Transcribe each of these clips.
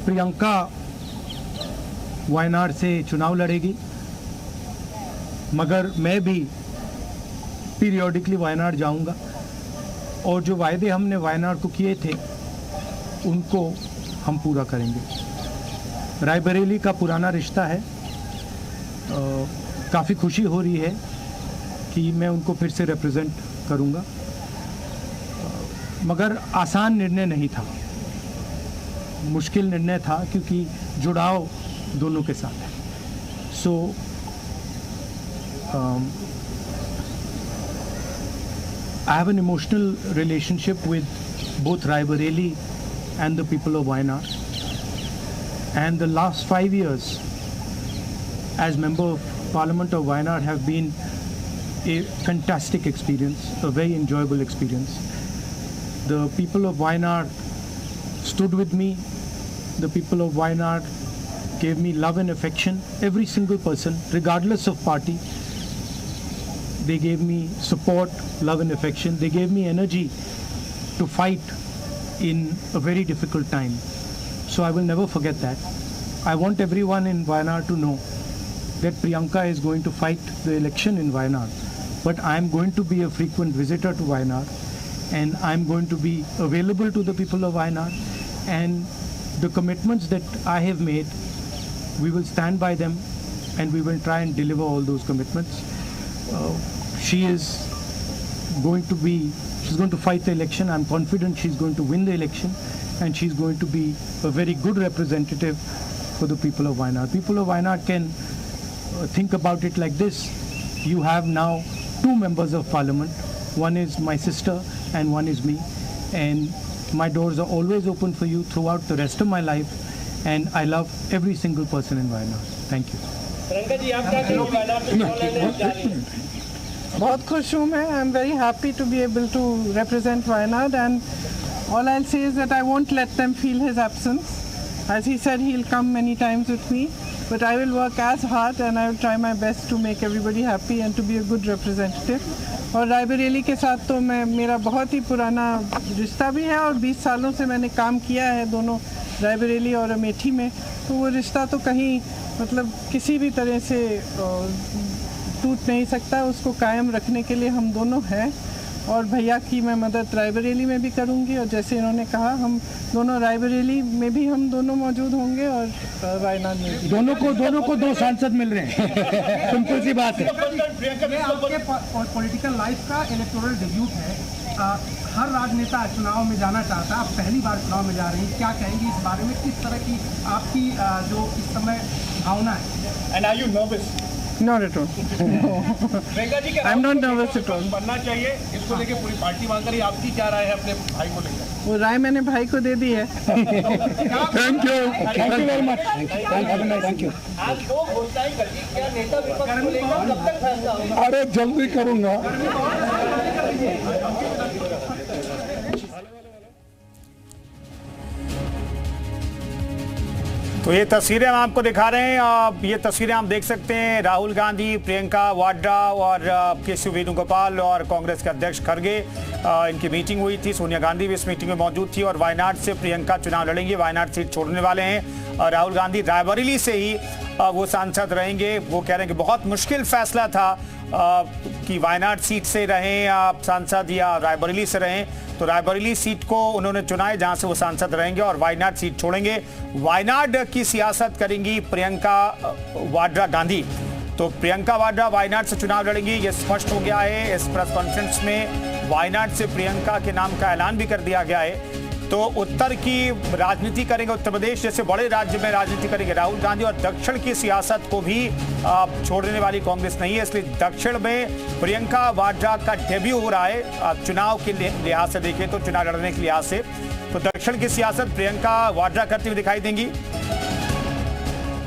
प्रियंका वायनाड से चुनाव लड़ेगी, मगर मैं भी पीरियोडिकली वायनाड जाऊंगा और जो वायदे हमने वायनाड को किए थे उनको हम पूरा करेंगे। रायबरेली का पुराना रिश्ता है, काफ़ी खुशी हो रही है कि मैं उनको फिर से रिप्रेजेंट करूंगा, मगर आसान निर्णय नहीं था, मुश्किल निर्णय था क्योंकि जुड़ाव दोनों के साथ है। सो I have an emotional relationship with both Raebareli and the people of Wayanad, and the last 5 years as member of Parliament of Wayanad have been a fantastic experience, a very enjoyable experience. The people of Wayanad stood with me. The people of Wayanad gave me love and affection, every single person, regardless of party. They gave me support, love and affection. They gave me energy to fight in a very difficult time. So I will never forget that. I want everyone in Wayanad to know that Priyanka is going to fight the election in Wayanad, but I am going to be a frequent visitor to Wayanad, and I am going to be available to the people of Wayanad, and the commitments that I have made, we will stand by them and we will try and deliver all those commitments. She's going to fight the election. I'm confident she's going to win the election, and she's going to be a very good representative for the people of Wayanad. People of Wayanad can think about it like this. You have now 2 members of parliament. One is my sister and one is me, and my doors are always open for you throughout the rest of my life, and I love every single person in Wayanad. Thank you. Priyanka ji, आप क्या कहेंगे वायनाड से चुनाव लड़ने जा रही हैं? बहुत खुश हूँ मैं. I am very happy to be able to represent Wayanad, and all I'll say is that I won't let them feel his absence. As he said, he'll come many times with me, but I will work as hard and I will try my best to make everybody happy and to be a good representative. और रायबरेली के साथ तो मेरा बहुत ही पुराना रिश्ता भी है, और 20 सालों से मैंने काम किया है दोनों रायबरेली और अमेठी में, तो वो रिश्ता तो कहीं मतलब किसी भी तरह से टूट नहीं सकता. उसको कायम रखने के लिए हम दोनों हैं, और भैया की मैं मदद रायबरेली में भी करूंगी, और जैसे इन्होंने कहा हम दोनों रायबरेली में भी हम दोनों मौजूद होंगे और वायनाड में भी. दोनों को 2 सांसद मिल रहे हैं. सिंपल सी बात है. ये आपके पॉलिटिकल लाइफ का इलेक्टोरल डिब्यूट है. हर राजनेता चुनाव में जाना चाहता है, आप पहली बार चुनाव में जा रही हैं, क्या कहेंगी इस बारे में? किस तरह की आपकी जो इस समय भावना है? And are you nervous? Not at all. Priyanka ji, I'm not nervous at all. बनना चाहिए, इसको लेके पूरी पार्टी मांग रही है. आपकी क्या राय है अपने भाई को लेकर? वो राय मैंने भाई को दे दी है. Thank you very much. Thank you. आज 2 घोषणाएं कर दी, क्या नेता विपक्ष को लेकर कब तक फैसला होगा? अरे जल्दी करूंगा. तो ये तस्वीरें हम आपको दिखा रहे हैं. ये तस्वीरें आप देख सकते हैं. राहुल गांधी, प्रियंका वाड्रा और केशव वेणुगोपाल और कांग्रेस के अध्यक्ष खड़गे, इनकी मीटिंग हुई थी. सोनिया गांधी भी इस मीटिंग में मौजूद थी. और वायनाड से प्रियंका चुनाव लड़ेंगे, वायनाड सीट छोड़ने वाले हैं. और राहुल गांधी रायबरेली से ही वो सांसद रहेंगे. वो कह रहे हैं कि बहुत मुश्किल फैसला था कि वायनाड सीट से रहें आप सांसद या रायबरेली से रहें. तो रायबरेली सीट को उन्होंने चुना है जहां से वो सांसद रहेंगे, और वायनाड सीट छोड़ेंगे. वायनाड की सियासत करेंगी प्रियंका वाड्रा गांधी. तो प्रियंका वाड्रा वायनाड से चुनाव लड़ेंगी, ये स्पष्ट हो गया है. इस प्रेस कॉन्फ्रेंस में वायनाड से प्रियंका के नाम का ऐलान भी कर दिया गया है. तो उत्तर की राजनीति करेंगे, उत्तर प्रदेश जैसे बड़े राज्य में राजनीति करेंगे राहुल गांधी. और दक्षिण की सियासत को भी छोड़ने वाली कांग्रेस नहीं है, इसलिए दक्षिण में प्रियंका वाड्रा का डेब्यू हो रहा है. चुनाव के लिहाज से देखें तो, चुनाव लड़ने के लिहाज से तो दक्षिण की सियासत प्रियंका वाड्रा करती हुई दिखाई देंगी.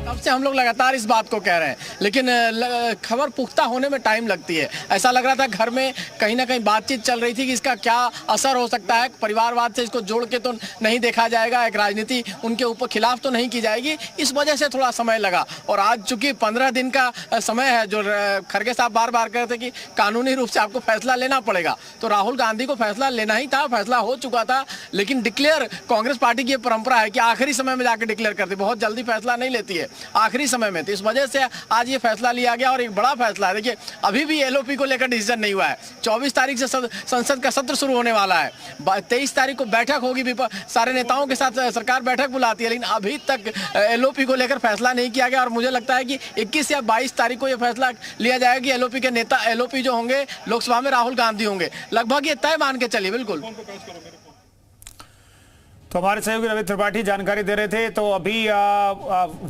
तब से हम लोग लगातार इस बात को कह रहे हैं, लेकिन खबर पुख्ता होने में टाइम लगती है। ऐसा लग रहा था घर में कहीं ना कहीं बातचीत चल रही थी कि इसका क्या असर हो सकता है, परिवारवाद से इसको जोड़ के तो नहीं देखा जाएगा, एक राजनीति उनके ऊपर खिलाफ तो नहीं की जाएगी, इस वजह से थोड़ा समय लगा। और आज चूंकि 15 दिन का समय है, जो खड़गे साहब बार बार कह रहे थे कि कानूनी रूप से आपको फैसला लेना पड़ेगा, तो राहुल गांधी को फैसला लेना ही था, फैसला हो चुका था। लेकिन डिक्लेयर, कांग्रेस पार्टी की परंपरा है कि आखिरी समय में जाकर डिक्लेयर करती, बहुत जल्दी फैसला नहीं लेती है, आखिरी समय में। तो इस वजह से आज ये फैसला लिया गया और एक बड़ा फैसला है। देखिए अभी भी एलओपी को लेकर डिसीजन नहीं हुआ है। 24 तारीख से संसद का सत्र शुरू होने वाला है, 23 तारीख को बैठक होगी, सारे नेताओं के साथ सरकार बैठक बुलाती है, लेकिन अभी तक एलओपी को लेकर फैसला नहीं किया गया। और मुझे लगता है कि 21 या 22 तारीख को यह फैसला लिया जाएगा कि एलओपी के नेता, एलओपी जो होंगे लोकसभा में राहुल गांधी होंगे, लगभग ये तय मान के चलिए। बिल्कुल। तो हमारे सहयोगी रवि त्रिपाठी जानकारी दे रहे थे। तो अभी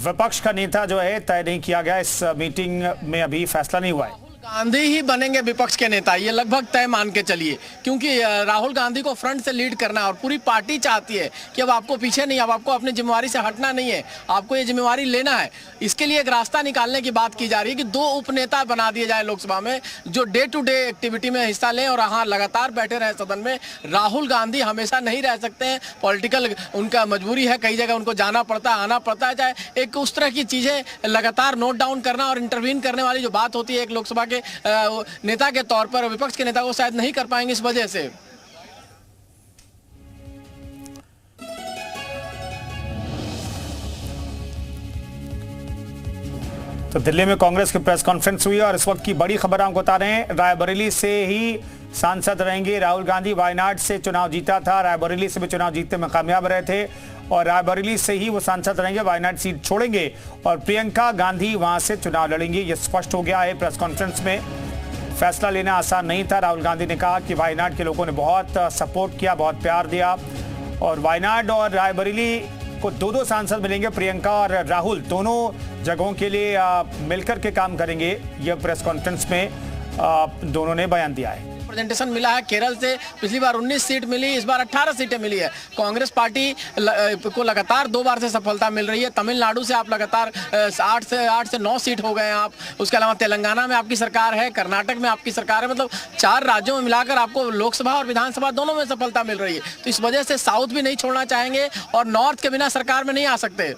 विपक्ष का नेता जो है तय नहीं किया गया, इस मीटिंग में अभी फैसला नहीं हुआ है। गांधी ही बनेंगे विपक्ष के नेता, ये लगभग तय मान के चलिए, क्योंकि राहुल गांधी को फ्रंट से लीड करना है और पूरी पार्टी चाहती है कि अब आपको पीछे नहीं, अब आपको अपनी जिम्मेवारी से हटना नहीं है, आपको ये जिम्मेवारी लेना है। इसके लिए एक रास्ता निकालने की बात की जा रही है कि 2 उपनेता बना दिए जाए लोकसभा में, जो डे टू डे एक्टिविटी में हिस्सा लें और हाँ लगातार बैठे रहे सदन में। राहुल गांधी हमेशा नहीं रह सकते हैं, पॉलिटिकल उनका मजबूरी है, कई जगह उनको जाना पड़ता है, आना पड़ता है, चाहे एक उस तरह की चीजें लगातार नोट डाउन करना और इंटरवीन करने वाली जो बात होती है एक लोकसभा के नेता के तौर पर, विपक्ष के नेता को शायद नहीं कर पाएंगे इस वजह से। तो दिल्ली में कांग्रेस की प्रेस कॉन्फ्रेंस हुई और इस वक्त की बड़ी खबर आपको बता रहे हैं। रायबरेली से ही सांसद रहेंगे राहुल गांधी। वायनाड से चुनाव जीता था, रायबरेली से भी चुनाव जीतने में कामयाब रहे थे और रायबरेली से ही वो सांसद रहेंगे। वायनाड सीट छोड़ेंगे और प्रियंका गांधी वहां से चुनाव लड़ेंगी, ये स्पष्ट हो गया है प्रेस कॉन्फ्रेंस में। फैसला लेना आसान नहीं था। राहुल गांधी ने कहा कि वायनाड के लोगों ने बहुत सपोर्ट किया, बहुत प्यार दिया और वायनाड और रायबरेली को 2-2 सांसद मिलेंगे। प्रियंका और राहुल दोनों जगहों के लिए मिलकर के काम करेंगे, यह प्रेस कॉन्फ्रेंस में दोनों ने बयान दिया है। प्रेजेंटेशन मिला है केरल से, पिछली बार 19 सीट मिली, इस बार 18 सीटें मिली है। कांग्रेस पार्टी को लगातार 2 बार से सफलता मिल रही है। तमिलनाडु से आप लगातार 8 से 9 सीट हो गए हैं आप। उसके अलावा तेलंगाना में आपकी सरकार है, कर्नाटक में आपकी सरकार है, मतलब 4 राज्यों में मिलाकर आपको लोकसभा और विधानसभा दोनों में सफलता मिल रही है। तो इस वजह से साउथ भी नहीं छोड़ना चाहेंगे और नॉर्थ के बिना सरकार में नहीं आ सकते।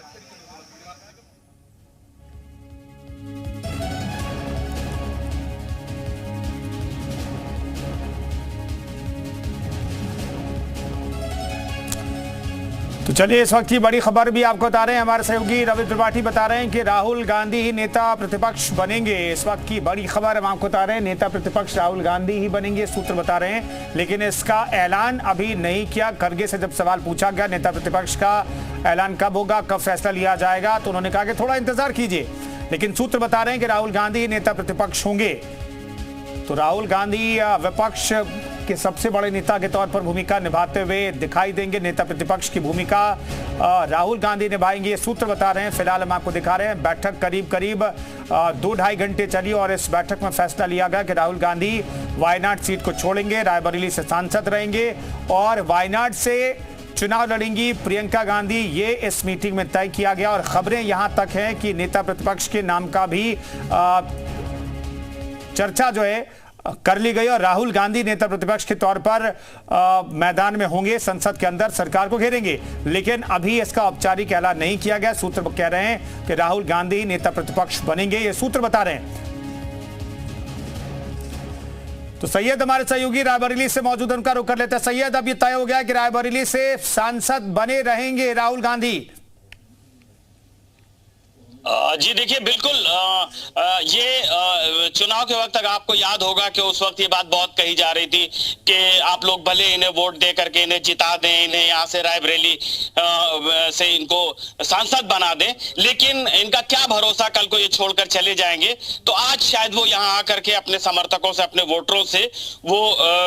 तो चलिए इस वक्त की बड़ी खबर भी आपको बता रहे हैं, हमारे सहयोगी रवि त्रिपाठी बता रहे हैं कि राहुल गांधी ही नेता प्रतिपक्ष बनेंगे। इस वक्त की बड़ी खबर हम आपको बता रहे हैं, नेता प्रतिपक्ष राहुल गांधी ही बनेंगे, सूत्र बता रहे हैं। लेकिन इसका ऐलान अभी नहीं किया। खड़गे से जब सवाल पूछा गया नेता प्रतिपक्ष का ऐलान कब होगा, कब फैसला लिया जाएगा, तो उन्होंने कहा कि थोड़ा इंतजार कीजिए। लेकिन सूत्र बता रहे हैं कि राहुल गांधी ही नेता प्रतिपक्ष होंगे। तो राहुल गांधी विपक्ष के सबसे बड़े नेता के तौर पर भूमिका निभाते हुए दिखाई देंगे। नेता प्रतिपक्ष की भूमिका राहुल गांधी निभाएंगे, ये सूत्र बता रहे हैं। फिलहाल हम आपको दिखा रहे हैं बैठक करीब 2-2.5 घंटे चली और इस बैठक में फैसला लिया गया कि राहुल गांधी वायनाड सीट को छोड़ेंगे, रायबरेली से सांसद रहेंगे और वायनाड से चुनाव लड़ेंगी प्रियंका गांधी। ये इस मीटिंग में तय किया गया और खबरें यहां तक हैं कि नेता प्रतिपक्ष के नाम का भी चर्चा जो है कर ली गई और राहुल गांधी नेता प्रतिपक्ष के तौर पर मैदान में होंगे, संसद के अंदर सरकार को घेरेंगे। लेकिन अभी इसका औपचारिक ऐलान नहीं किया गया। सूत्र कह रहे हैं कि राहुल गांधी नेता प्रतिपक्ष बनेंगे, ये सूत्र बता रहे हैं। तो सैयद हमारे सहयोगी रायबरेली से मौजूद, उनका रुख कर लेते हैं। सैयद, अब ये तय हो गया कि रायबरेली से सांसद बने रहेंगे राहुल गांधी। जी देखिए, बिल्कुल ये चुनाव के वक्त अगर आपको याद होगा कि उस वक्त ये बात बहुत कही जा रही थी कि आप लोग भले इन्हें वोट दे करके इन्हें जिता दें, इन्हें यहाँ से रायबरेली से इनको सांसद बना दें, लेकिन इनका क्या भरोसा कल को ये छोड़कर चले जाएंगे। तो आज शायद वो यहाँ आकर के अपने समर्थकों से, अपने वोटरों से वो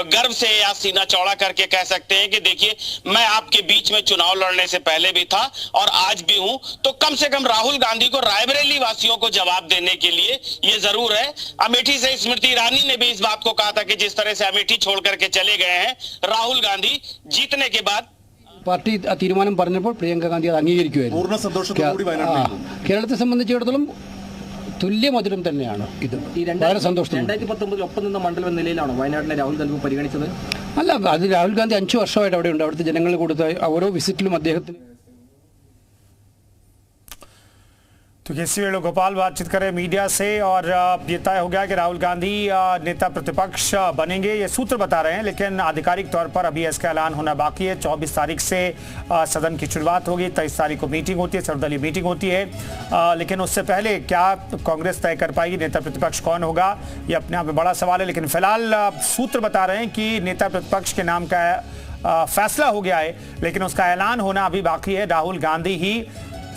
गर्व से या सीना चौड़ा करके कह सकते हैं कि देखिए, मैं आपके बीच में चुनाव लड़ने से पहले भी था और आज भी हूं। तो कम से कम राहुल गांधी को, रायबरेली वासियों को जवाब देने के लिए ये जरूर है। अमेठी से स्मृति ईरानी ने भी इस बात को कहा था कि जिस तरह से अमेठी छोड़ करके चले गए हैं राहुल गांधी जीतने के बाद, പാർട്ടി ആ തീരുമാനം പറഞ്ഞപ്പോൾ പ്രിയങ്ക ഗാന്ധി അത് അംഗീകരിക്കുമായിരുന്നു. പൂർണ്ണ സന്തോഷത്തോടുകൂടി വയനാട്ടിൽ കേരളത്തെ സംബന്ധിച്ചിടത്തോളം തുല്യ മധുരം തന്നെയാണ് ഇത്. വളരെ സന്തോഷത്തോടെ 2019 ഒപ്പം നിന്ന മണ്ഡലം എന്ന നിലയിലാണോ വയനാട്ടിലെ രാഹുൽ ഗാന്ധി പരിഗണിച്ചത്? അല്ല, അത് രാഹുൽ ഗാന്ധി 5 വർഷമായിട്ട് അവിടെ ഉണ്ട്. അവിടുത്തെ ജനങ്ങൾ കൊടുത്ത ഓരോ വിസിറ്റിലും അദ്ദേഹത്തിന്. तो केसी वेणुगोपाल बातचीत करें मीडिया से और ये तय हो गया कि राहुल गांधी नेता प्रतिपक्ष बनेंगे, ये सूत्र बता रहे हैं, लेकिन आधिकारिक तौर पर अभी इसका ऐलान होना बाकी है। 24 तारीख से सदन की शुरुआत होगी, 23 तारीख को मीटिंग होती है, सर्वदलीय मीटिंग होती है, लेकिन उससे पहले क्या कांग्रेस तय कर पाएगी नेता प्रतिपक्ष कौन होगा, ये अपने आप में बड़ा सवाल है। लेकिन फिलहाल सूत्र बता रहे हैं कि नेता प्रतिपक्ष के नाम का फैसला हो गया है, लेकिन उसका ऐलान होना अभी बाकी है। राहुल गांधी ही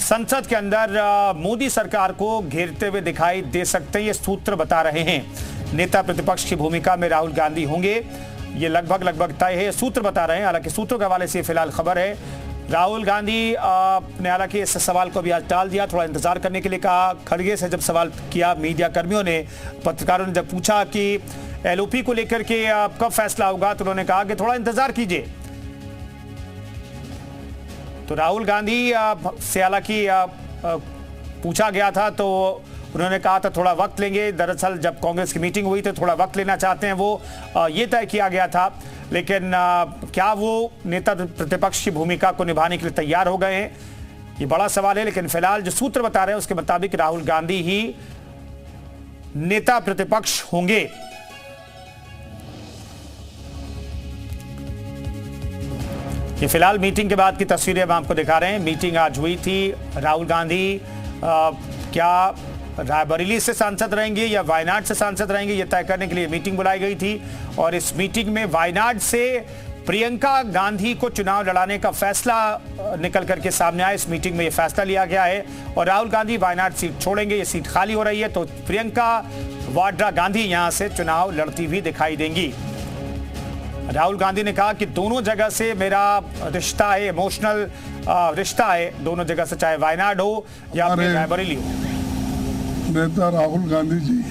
संसद के अंदर मोदी सरकार को घेरते हुए दिखाई दे सकते हैं, ये सूत्र बता रहे हैं। नेता प्रतिपक्ष की भूमिका में राहुल गांधी होंगे, ये लगभग तय है, सूत्र बता रहे हैं। हालांकि सूत्रों के हवाले से फिलहाल खबर है। राहुल गांधी ने हालांकि इस सवाल को भी आज टाल दिया, थोड़ा इंतजार करने के लिए कहा। खड़गे से जब सवाल किया मीडिया कर्मियों ने, पत्रकारों ने जब पूछा कि एलओपी को लेकर के कब फैसला होगा, तो उन्होंने कहा कि थोड़ा इंतजार कीजिए। तो राहुल गांधी से हालांकि पूछा गया था तो उन्होंने कहा था थोड़ा वक्त लेंगे। दरअसल जब कांग्रेस की मीटिंग हुई तो थोड़ा वक्त लेना चाहते हैं वो, ये तय किया गया था। लेकिन क्या वो नेता प्रतिपक्ष की भूमिका को निभाने के लिए तैयार हो गए हैं, ये बड़ा सवाल है। लेकिन फिलहाल जो सूत्र बता रहे हैं उसके मुताबिक राहुल गांधी ही नेता प्रतिपक्ष होंगे। ये फिलहाल मीटिंग के बाद की तस्वीरें हम आपको दिखा रहे हैं। मीटिंग आज हुई थी। राहुल गांधी क्या रायबरेली से सांसद रहेंगे या वायनाड से सांसद रहेंगे, ये तय करने के लिए मीटिंग बुलाई गई थी। और इस मीटिंग में वायनाड से प्रियंका गांधी को चुनाव लड़ाने का फैसला निकल करके सामने आया। इस मीटिंग में ये फैसला लिया गया है और राहुल गांधी वायनाड सीट छोड़ेंगे, ये सीट खाली हो रही है, तो प्रियंका वाड्रा गांधी यहां से चुनाव लड़ती हुई दिखाई देंगी। राहुल गांधी ने कहा कि दोनों जगह से मेरा रिश्ता है, इमोशनल रिश्ता है दोनों जगह से, चाहे वायनाड हो या रायबरेली हो। नेता राहुल गांधी जी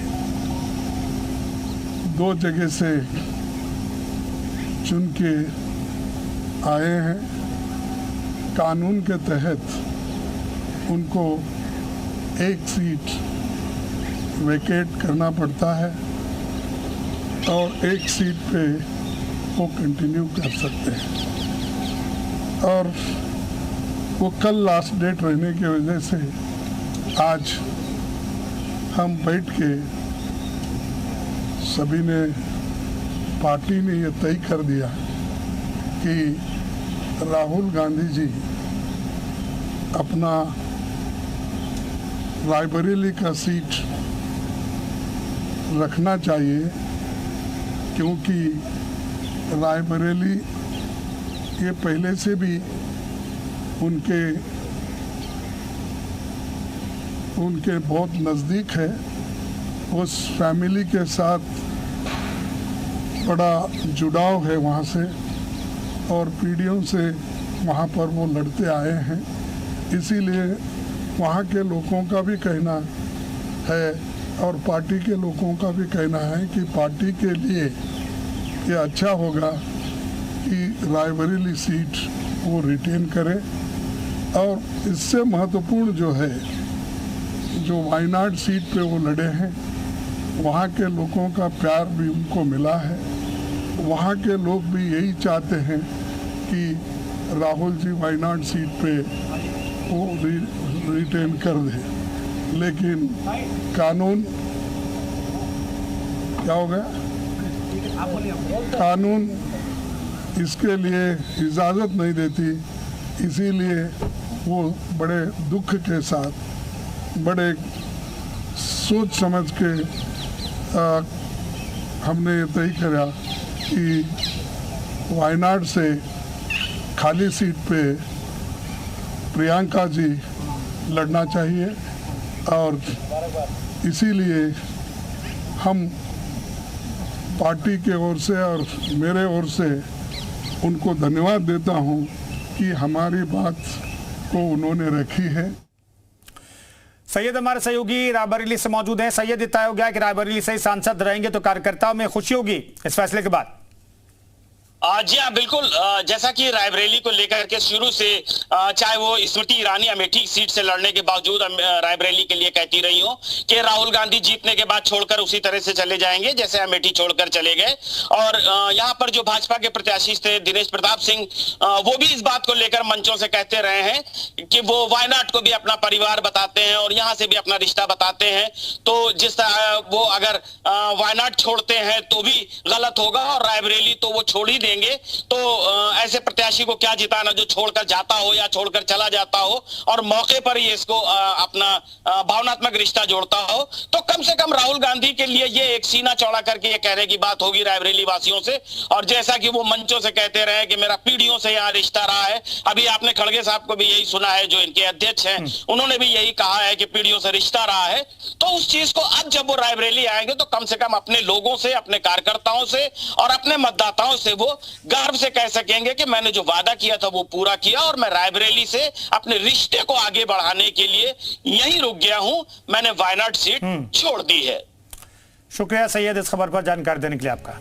2 जगह से चुन के आए हैं। कानून के तहत उनको एक सीट वेकेट करना पड़ता है और एक सीट पे वो कंटिन्यू कर सकते हैं। और वो कल लास्ट डेट रहने की वजह से आज हम बैठ के सभी ने, पार्टी ने ये तय कर दिया कि राहुल गांधी जी अपना रायबरेली का सीट रखना चाहिए, क्योंकि रायबरेली ये पहले से भी उनके बहुत नज़दीक है। उस फैमिली के साथ बड़ा जुड़ाव है वहाँ से और पीढ़ियों से वहाँ पर वो लड़ते आए हैं। इसीलिए वहाँ के लोगों का भी कहना है और पार्टी के लोगों का भी कहना है कि पार्टी के लिए ये अच्छा होगा कि रायबरेली सीट वो रिटेन करे। और इससे महत्वपूर्ण जो है, जो वायनाड सीट पे वो लड़े हैं, वहाँ के लोगों का प्यार भी उनको मिला है। वहाँ के लोग भी यही चाहते हैं कि राहुल जी वायनाड सीट पे वो रिटेन कर दे। लेकिन कानून क्या हो गया, कानून इसके लिए इजाज़त नहीं देती। इसीलिए वो बड़े दुख के साथ, बड़े सोच समझ के हमने ये तय किया कि वायनाड से खाली सीट पे प्रियंका जी लड़ना चाहिए। और इसीलिए हम पार्टी के ओर से और मेरे ओर से उनको धन्यवाद देता हूं कि हमारी बात को उन्होंने रखी है। सैयद हमारे सहयोगी रायबरेली से मौजूद हैं। सैयद, तय हो गया कि रायबरेली से सांसद रहेंगे, तो कार्यकर्ताओं में खुशी होगी इस फैसले के बाद? जी हाँ, बिल्कुल। जैसा कि रायबरेली को लेकर के शुरू से चाहे वो स्मृति ईरानी अमेठी सीट से लड़ने के बावजूद रायबरेली के लिए कहती रही हो कि राहुल गांधी जीतने के बाद छोड़कर उसी तरह से चले जाएंगे जैसे अमेठी छोड़कर चले गए। और यहाँ पर जो भाजपा के प्रत्याशी थे दिनेश प्रताप सिंह, वो भी इस बात को लेकर मंचों से कहते रहे हैं कि वो वायनाड को भी अपना परिवार बताते हैं और यहाँ से भी अपना रिश्ता बताते हैं। तो जिस तरह वो अगर वायनाड छोड़ते हैं तो भी गलत होगा और रायबरेली तो वो छोड़ ही देंगे। तो ऐसे प्रत्याशी को क्या जिताना जो छोड़कर जाता हो या छोड़कर चला जाता हो और मौके पर ही इसको अपना भावनात्मक रिश्ता जोड़ता हो। तो कम से कम राहुल गांधी के लिए ये एक सीना चौड़ा करके ये कहने की बात होगी रायबरेली वासियों से। और जैसा कि वो मंचों से कहते रहे कि मेरा पीढ़ियों से यहाँ रिश्ता रहा है, अभी आपने खड़गे साहब को भी यही सुना है जो इनके अध्यक्ष हैं, उन्होंने भी यही कहा है कि पीढ़ियों से रिश्ता रहा है। तो उस चीज को अब जब वो रायबरेली आएंगे तो कम से कम अपने लोगों से, अपने कार्यकर्ताओं से और अपने मतदाताओं से वो गर्व से कह सकेंगे कि मैंने जो वादा किया था वो पूरा किया और मैं रायबरेली से अपने रिश्ते को आगे बढ़ाने के लिए यहीं रुक गया हूं, मैंने वायनाड सीट छोड़ दी है। शुक्रिया सैयद इस खबर पर जानकारी देने के लिए आपका।